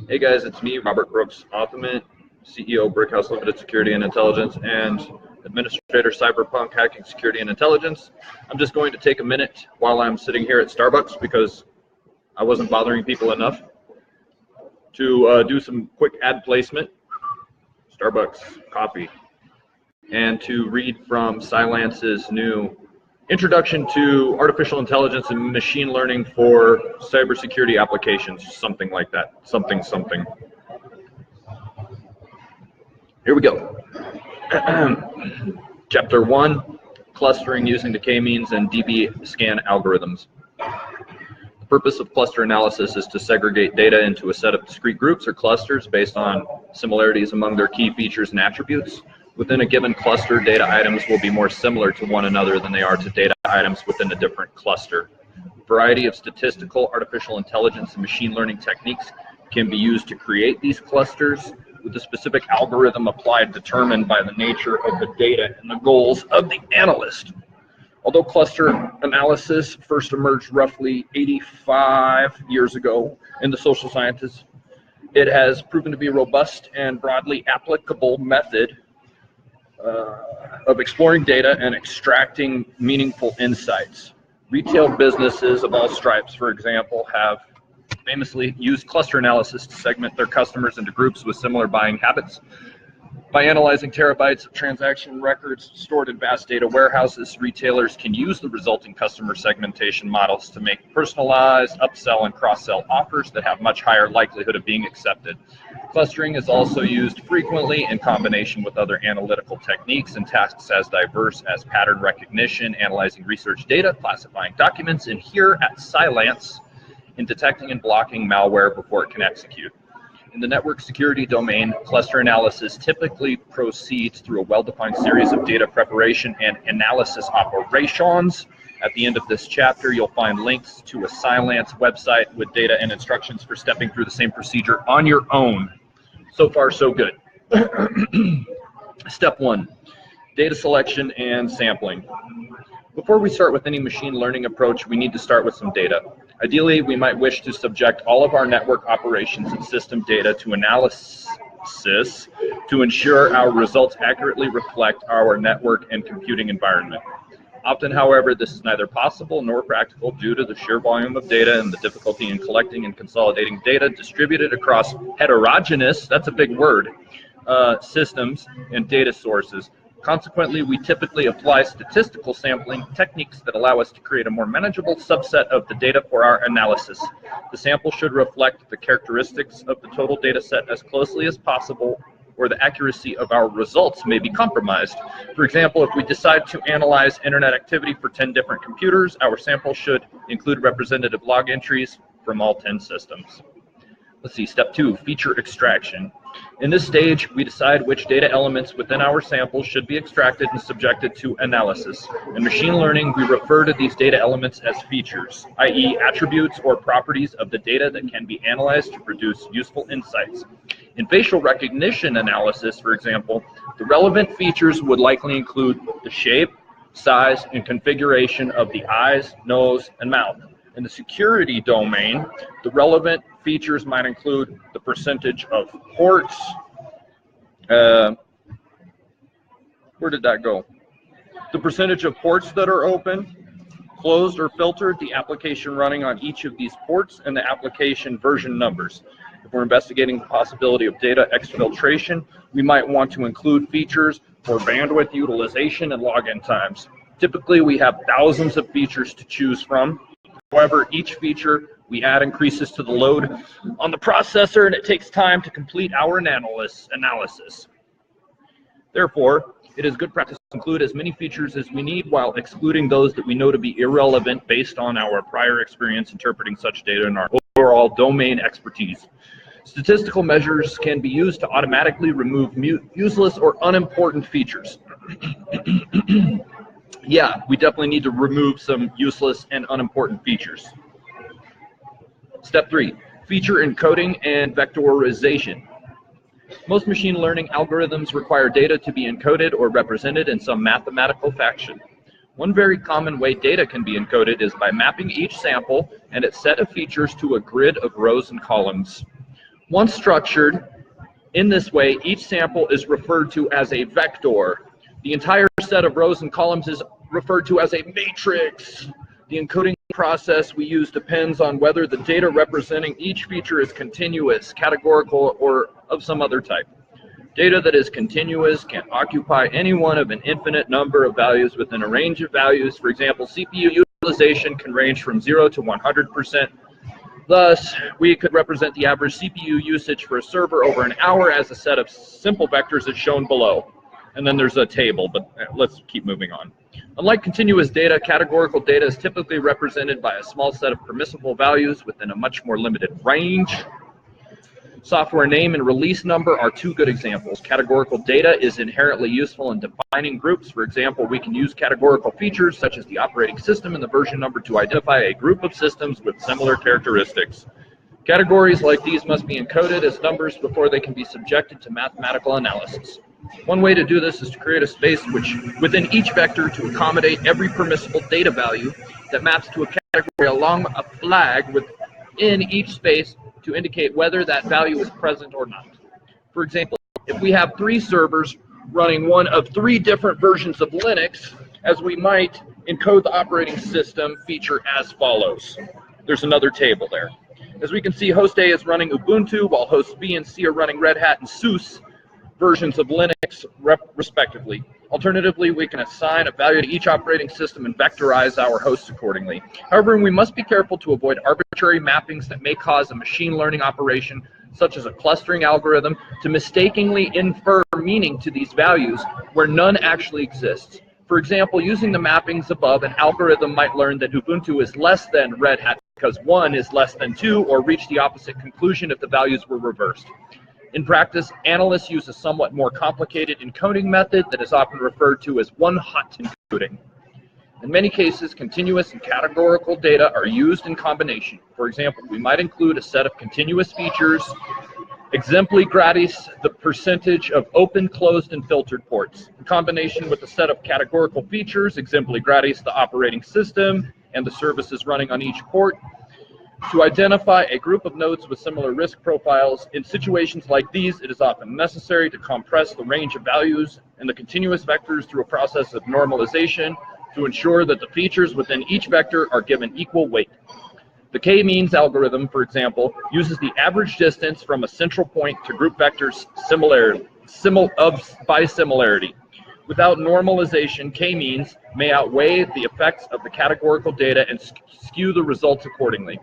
Hey guys, it's me, Robert Brooks Optimate, CEO Briq Haus Ltd. Security and Intelligence, and Administrator Cyberpunk Hacking Security and Intelligence. I'm just going to take a minute while I'm sitting here at Starbucks because I wasn't bothering people enough to do some quick ad placement, Starbucks coffee, and to read from Cylance's new Introduction to Artificial Intelligence and Machine Learning for Cybersecurity Applications, something like that, something. Here we go. Chapter 1, Clustering Using the K-means and DB scan algorithms. The purpose of cluster analysis is to segregate data into a set of discrete groups or clusters based on similarities among their key features and attributes. Within a given cluster, data items will be more similar to one another than they are to data items within a different cluster. A variety of statistical, artificial intelligence, and machine learning techniques can be used to create these clusters, with a specific algorithm applied determined by the nature of the data and the goals of the analyst. Although cluster analysis first emerged roughly 85 years ago in the social sciences, it has proven to be a robust and broadly applicable method of exploring data and extracting meaningful insights. Retail businesses of all stripes, for example, have famously used cluster analysis to segment their customers into groups with similar buying habits. By analyzing terabytes of transaction records stored in vast data warehouses, retailers can use the resulting customer segmentation models to make personalized upsell and cross-sell offers that have much higher likelihood of being accepted. Clustering is also used frequently in combination with other analytical techniques and tasks as diverse as pattern recognition, analyzing research data, classifying documents, and here at Cylance, in detecting and blocking malware before it can execute. In the network security domain, cluster analysis typically proceeds through a well-defined series of data preparation and analysis operations. At the end of this chapter, you'll find links to a Cylance website with data and instructions for stepping through the same procedure on your own. So far, so good. Step 1, data selection and sampling. Before we start with any machine learning approach, we need to start with some data. Ideally, we might wish to subject all of our network operations and system data to analysis to ensure our results accurately reflect our network and computing environment. Often, however, this is neither possible nor practical due to the sheer volume of data and the difficulty in collecting and consolidating data distributed across heterogeneous, that's a big word, systems and data sources. Consequently, we typically apply statistical sampling techniques that allow us to create a more manageable subset of the data for our analysis. The sample should reflect the characteristics of the total data set as closely as possible, or the accuracy of our results may be compromised. For example, if we decide to analyze internet activity for 10 different computers, our sample should include representative log entries from all 10 systems. Let's see, step 2, feature extraction. In this stage, we decide which data elements within our sample should be extracted and subjected to analysis. In machine learning, we refer to these data elements as features, i.e. attributes or properties of the data that can be analyzed to produce useful insights. In facial recognition analysis, for example, the relevant features would likely include the shape, size, and configuration of the eyes, nose, and mouth. In the security domain, the relevant features might include the percentage of ports. Where did that go? The percentage of ports that are open, closed, or filtered, the application running on each of these ports, and the application version numbers. If we're investigating the possibility of data exfiltration, we might want to include features for bandwidth utilization and login times. Typically, we have thousands of features to choose from. However, each feature we add increases to the load on the processor, and it takes time to complete our analysis. Therefore, it is good practice to include as many features as we need while excluding those that we know to be irrelevant based on our prior experience interpreting such data and our overall domain expertise. Statistical measures can be used to automatically remove useless or unimportant features. Yeah, we definitely need to remove some useless and unimportant features. Step 3, feature encoding and vectorization. Most machine learning algorithms require data to be encoded or represented in some mathematical fashion. One very common way data can be encoded is by mapping each sample and its set of features to a grid of rows and columns. Once structured in this way, each sample is referred to as a vector. The entire set of rows and columns is referred to as a matrix. The encoding process we use depends on whether the data representing each feature is continuous, categorical, or of some other type. Data that is continuous can occupy any one of an infinite number of values within a range of values. For example, CPU utilization can range from 0 to 100%. Thus, we could represent the average CPU usage for a server over an hour as a set of simple vectors as shown below. And then there's a table, but let's keep moving on. Unlike continuous data, categorical data is typically represented by a small set of permissible values within a much more limited range. Software name and release number are two good examples. Categorical data is inherently useful in defining groups. For example, we can use categorical features such as the operating system and the version number to identify a group of systems with similar characteristics. Categories like these must be encoded as numbers before they can be subjected to mathematical analysis. One way to do this is to create a space within each vector to accommodate every permissible data value that maps to a category along a flag within each space to indicate whether that value is present or not. For example, if we have 3 servers running one of 3 different versions of Linux, as we might encode the operating system feature as follows. There's another table there. As we can see, host A is running Ubuntu, while hosts B and C are running Red Hat and SUSE versions of Linux, respectively. Alternatively, we can assign a value to each operating system and vectorize our hosts accordingly. However, we must be careful to avoid arbitrary mappings that may cause a machine learning operation, such as a clustering algorithm, to mistakenly infer meaning to these values where none actually exists. For example, using the mappings above, an algorithm might learn that Ubuntu is less than Red Hat because 1 is less than 2, or reach the opposite conclusion if the values were reversed. In practice, analysts use a somewhat more complicated encoding method that is often referred to as one-hot encoding. In many cases, continuous and categorical data are used in combination. For example, we might include a set of continuous features, exempli gratis, the percentage of open, closed, and filtered ports, in combination with a set of categorical features, exempli gratis, the operating system, and the services running on each port, to identify a group of nodes with similar risk profiles. In situations like these, it is often necessary to compress the range of values and the continuous vectors through a process of normalization to ensure that the features within each vector are given equal weight. The k-means algorithm, for example, uses the average distance from a central point to group vectors by similarity. Without normalization, k-means may outweigh the effects of the categorical data and skew the results accordingly.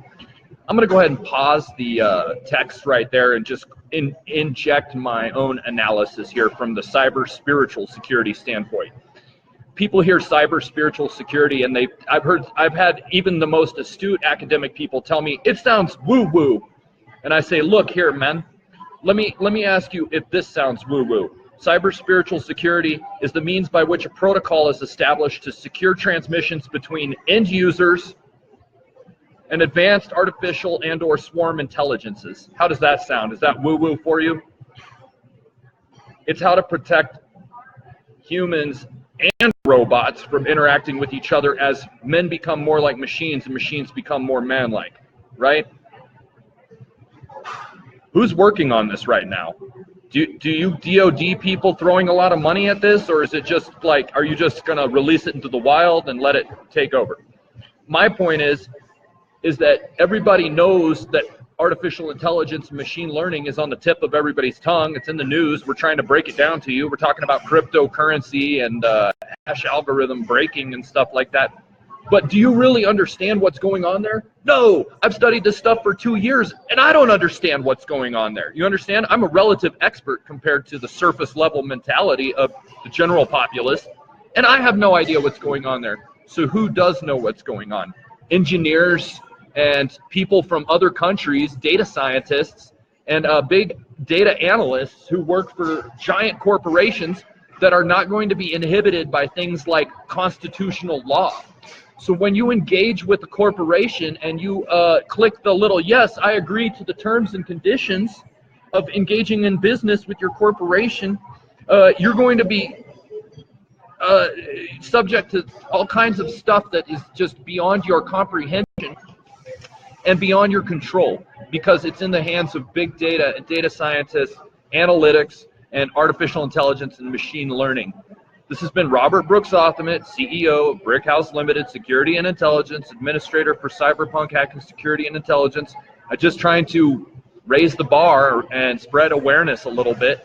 I'm going to go ahead and pause the text right there and just inject my own analysis here from the cyber spiritual security standpoint. People hear cyber spiritual security, and I've had even the most astute academic people tell me it sounds woo-woo, and I say, look here, man, let me ask you if this sounds woo-woo. Cyber spiritual security is the means by which a protocol is established to secure transmissions between end users and advanced artificial and/or swarm intelligences. How does that sound? Is that woo-woo for you? It's how to protect humans and robots from interacting with each other as men become more like machines and machines become more man-like, right? Who's working on this right now? Do you DoD people throwing a lot of money at this, or is it just like, are you just going to release it into the wild and let it take over? My point is that everybody knows that artificial intelligence and machine learning is on the tip of everybody's tongue. It's in the news. We're trying to break it down to you. We're talking about cryptocurrency and hash algorithm breaking and stuff like that. But do you really understand what's going on there? No, I've studied this stuff for 2 years, and I don't understand what's going on there. You understand? I'm a relative expert compared to the surface level mentality of the general populace, and I have no idea what's going on there. So who does know what's going on? Engineers and people from other countries, data scientists, and big data analysts who work for giant corporations that are not going to be inhibited by things like constitutional law. So when you engage with a corporation and you click the little yes, I agree to the terms and conditions of engaging in business with your corporation, you're going to be subject to all kinds of stuff that is just beyond your comprehension. and beyond your control, because it's in the hands of big data and data scientists, analytics, and artificial intelligence and machine learning. This has been Robert Briq Haus Ltd, CEO of Briq Haus Ltd, Security and Intelligence, Administrator for Cyberpunk Hacking Security and Intelligence. I'm just trying to raise the bar and spread awareness a little bit.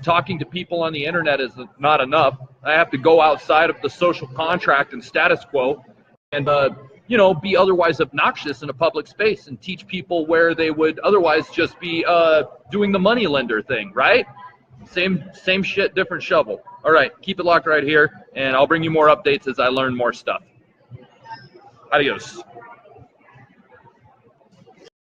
Talking to people on the internet is not enough. I have to go outside of the social contract and status quo and you know, be otherwise obnoxious in a public space and teach people where they would otherwise just be doing the money lender thing, right? Same shit, different shovel. All right, keep it locked right here, and I'll bring you more updates as I learn more stuff. Adios.